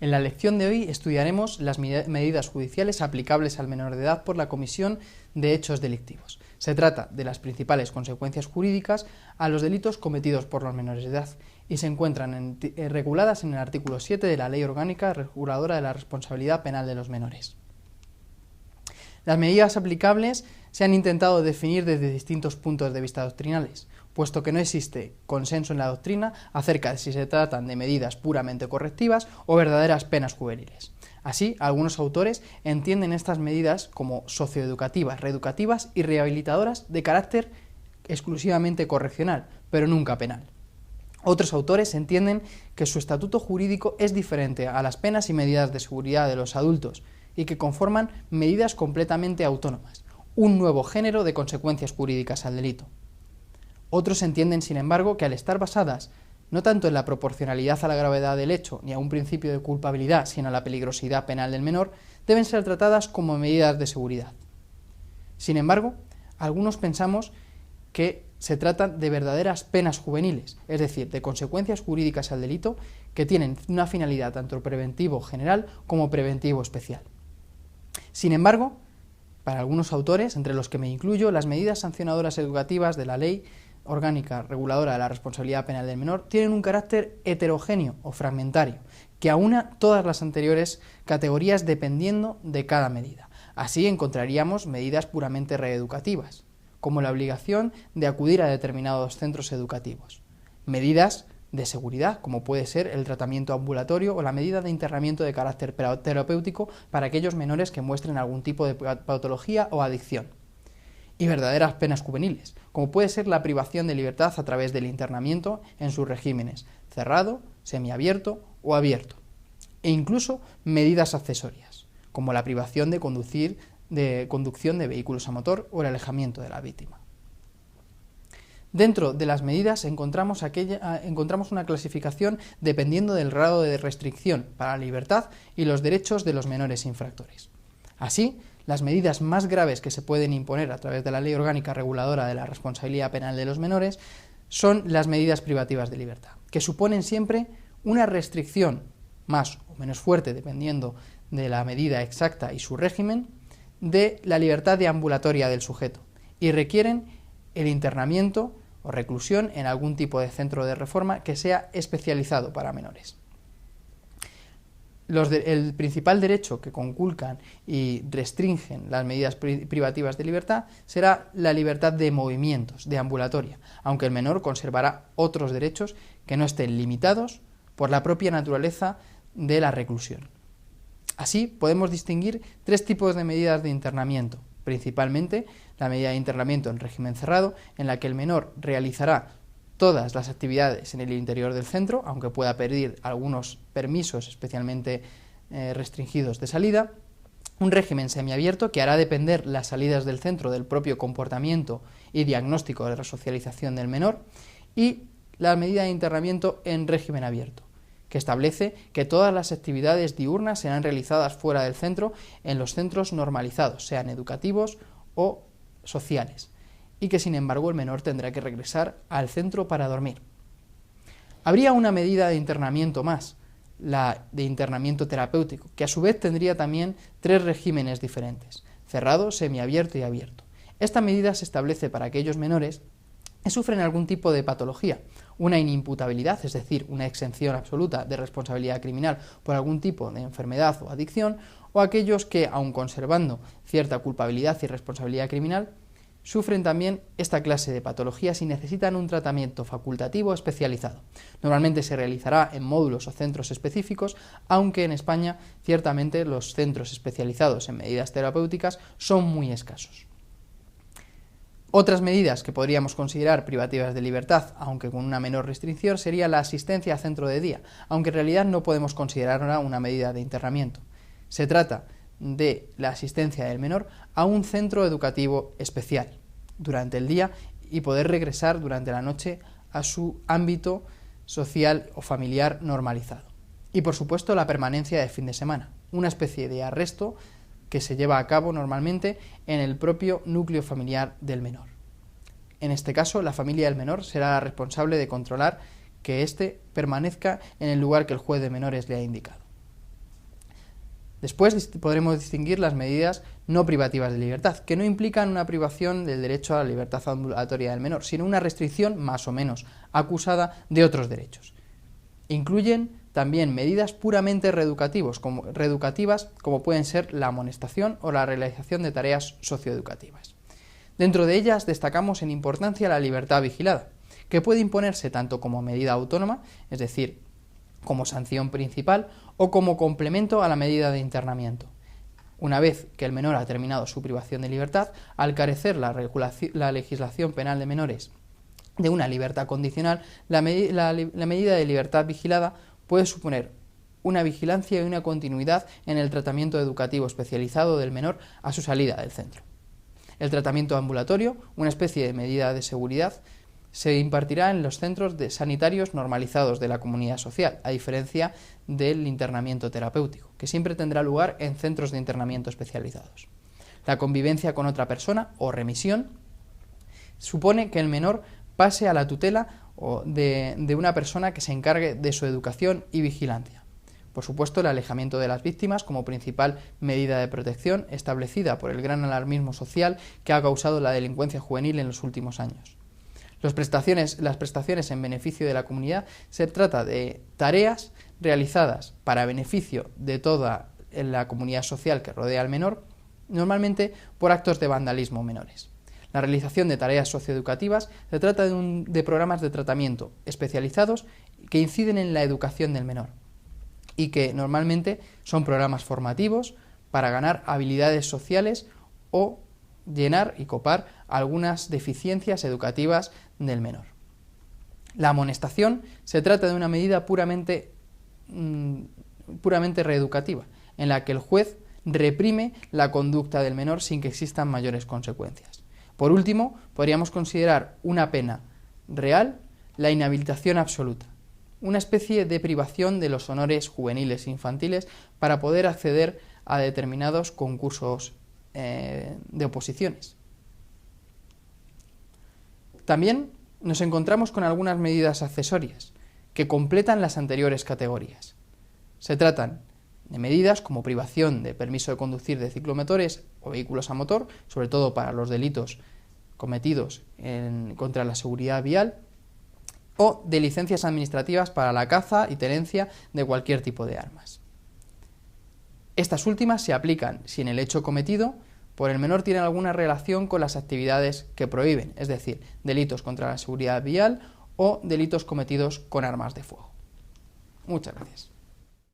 En la lección de hoy estudiaremos las medidas judiciales aplicables al menor de edad por la comisión de hechos delictivos. Se trata de las principales consecuencias jurídicas a los delitos cometidos por los menores de edad y se encuentran reguladas en el artículo 7 de la Ley Orgánica Reguladora de la Responsabilidad Penal de los Menores. Las medidas aplicables se han intentado definir desde distintos puntos de vista doctrinales, puesto que no existe consenso en la doctrina acerca de si se tratan de medidas puramente correctivas o verdaderas penas juveniles. Así, algunos autores entienden estas medidas como socioeducativas, reeducativas y rehabilitadoras de carácter exclusivamente correccional, pero nunca penal. Otros autores entienden que su estatuto jurídico es diferente a las penas y medidas de seguridad de los adultos y que conforman medidas completamente autónomas, un nuevo género de consecuencias jurídicas al delito. Otros entienden, sin embargo, que al estar basadas no tanto en la proporcionalidad a la gravedad del hecho ni a un principio de culpabilidad, sino a la peligrosidad penal del menor, deben ser tratadas como medidas de seguridad. Sin embargo, algunos pensamos que se tratan de verdaderas penas juveniles, es decir, de consecuencias jurídicas al delito que tienen una finalidad tanto preventivo general como preventivo especial. Sin embargo, para algunos autores, entre los que me incluyo, las medidas sancionadoras educativas de la Ley Orgánica Reguladora de la Responsabilidad Penal del Menor tienen un carácter heterogéneo o fragmentario, que aúna todas las anteriores categorías dependiendo de cada medida. Así encontraríamos medidas puramente reeducativas, como la obligación de acudir a determinados centros educativos, medidas de seguridad, como puede ser el tratamiento ambulatorio o la medida de internamiento de carácter terapéutico para aquellos menores que muestren algún tipo de patología o adicción, y verdaderas penas juveniles, como puede ser la privación de libertad a través del internamiento en sus regímenes cerrado, semiabierto o abierto, e incluso medidas accesorias, como la privación de conducción de vehículos a motor o el alejamiento de la víctima. Dentro de las medidas encontramos una clasificación dependiendo del grado de restricción para la libertad y los derechos de los menores infractores. Así, las medidas más graves que se pueden imponer a través de la Ley Orgánica Reguladora de la Responsabilidad Penal de los Menores son las medidas privativas de libertad, que suponen siempre una restricción más o menos fuerte, dependiendo de la medida exacta y su régimen, de la libertad deambulatoria del sujeto y requieren el internamiento o reclusión en algún tipo de centro de reforma que sea especializado para menores. El principal derecho que conculcan y restringen las medidas privativas de libertad será la libertad de movimientos, deambulatoria, aunque el menor conservará otros derechos que no estén limitados por la propia naturaleza de la reclusión. Así, podemos distinguir tres tipos de medidas de internamiento, principalmente la medida de internamiento en régimen cerrado, en la que el menor realizará todas las actividades en el interior del centro, aunque pueda pedir algunos permisos especialmente restringidos de salida, un régimen semiabierto que hará depender las salidas del centro del propio comportamiento y diagnóstico de la resocialización del menor, y la medida de internamiento en régimen abierto, que establece que todas las actividades diurnas serán realizadas fuera del centro en los centros normalizados, sean educativos o sociales, y que sin embargo el menor tendrá que regresar al centro para dormir. Habría una medida de internamiento más, la de internamiento terapéutico, que a su vez tendría también tres regímenes diferentes, cerrado, semiabierto y abierto. Esta medida se establece para aquellos menores que sufren algún tipo de patología, una inimputabilidad, es decir, una exención absoluta de responsabilidad criminal por algún tipo de enfermedad o adicción, o aquellos que, aun conservando cierta culpabilidad y responsabilidad criminal, sufren también esta clase de patologías y necesitan un tratamiento facultativo especializado. Normalmente se realizará en módulos o centros específicos, aunque en España ciertamente los centros especializados en medidas terapéuticas son muy escasos. Otras medidas que podríamos considerar privativas de libertad, aunque con una menor restricción, sería la asistencia a centro de día, aunque en realidad no podemos considerarla una medida de internamiento. Se trata de la asistencia del menor a un centro educativo especial durante el día y poder regresar durante la noche a su ámbito social o familiar normalizado. Y por supuesto la permanencia de fin de semana, una especie de arresto que se lleva a cabo normalmente en el propio núcleo familiar del menor. En este caso, la familia del menor será la responsable de controlar que éste permanezca en el lugar que el juez de menores le ha indicado. Después podremos distinguir las medidas no privativas de libertad, que no implican una privación del derecho a la libertad ambulatoria del menor, sino una restricción más o menos acusada de otros derechos. Incluyen también medidas puramente reeducativas, como pueden ser la amonestación o la realización de tareas socioeducativas. Dentro de ellas destacamos en importancia la libertad vigilada, que puede imponerse tanto como medida autónoma, es decir, como sanción principal, o como complemento a la medida de internamiento. Una vez que el menor ha terminado su privación de libertad, al carecer la legislación penal de menores de una libertad condicional, la medida de libertad vigilada puede suponer una vigilancia y una continuidad en el tratamiento educativo especializado del menor a su salida del centro. El tratamiento ambulatorio, una especie de medida de seguridad, se impartirá en los centros sanitarios normalizados de la comunidad social, a diferencia del internamiento terapéutico, que siempre tendrá lugar en centros de internamiento especializados. La convivencia con otra persona o remisión supone que el menor pase a la tutela de una persona que se encargue de su educación y vigilancia. Por supuesto, el alejamiento de las víctimas como principal medida de protección establecida por el gran alarmismo social que ha causado la delincuencia juvenil en los últimos años. Las prestaciones en beneficio de la comunidad se trata de tareas realizadas para beneficio de toda la comunidad social que rodea al menor, normalmente por actos de vandalismo menores. La realización de tareas socioeducativas se trata de programas de tratamiento especializados que inciden en la educación del menor y que normalmente son programas formativos para ganar habilidades sociales o llenar y copar algunas deficiencias educativas del menor. La amonestación se trata de una medida puramente reeducativa, en la que el juez reprime la conducta del menor sin que existan mayores consecuencias. Por último, podríamos considerar una pena real la inhabilitación absoluta, una especie de privación de los honores juveniles e infantiles para poder acceder a determinados concursos de oposiciones. También nos encontramos con algunas medidas accesorias que completan las anteriores categorías. Se tratan de medidas como privación de permiso de conducir de ciclomotores o vehículos a motor, sobre todo para los delitos cometidos contra la seguridad vial, o de licencias administrativas para la caza y tenencia de cualquier tipo de armas. Estas últimas se aplican si en el hecho cometido por el menor tiene alguna relación con las actividades que prohíben, es decir, delitos contra la seguridad vial o delitos cometidos con armas de fuego. Muchas gracias.